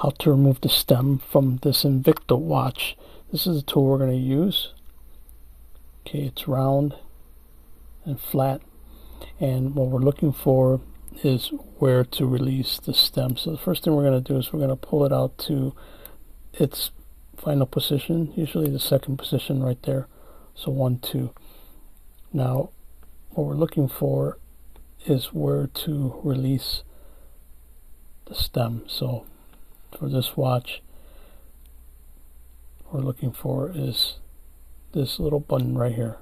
How to remove the stem from this Invicta watch. This is the tool we're going to use. Okay, it's round and flat, and what we're looking for is where to release the stem. So the first thing we're going to do is we're going to pull it out to its final position, usually the second position right there. So 1, 2. Now what we're looking for is where to release the stem. So for this watch, what we're looking for is this little button right here.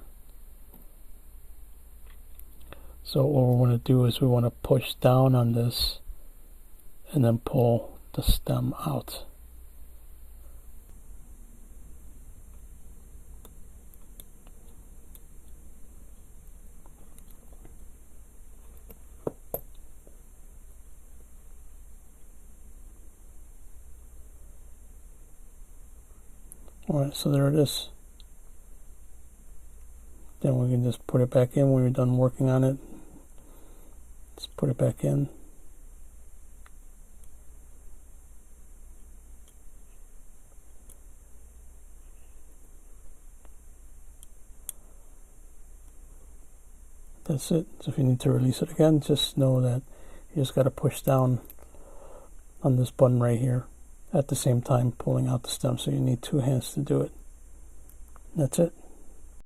So what we want to do is we want to push down on this and then pull the stem out. Alright, so there it is. Then we can just put it back in when you're done working on it. Just put it back in. That's it. So if you need to release it again, just know that you just got to push down on this button right here at the same time pulling out the stem. So you need 2 hands to do it. That's it.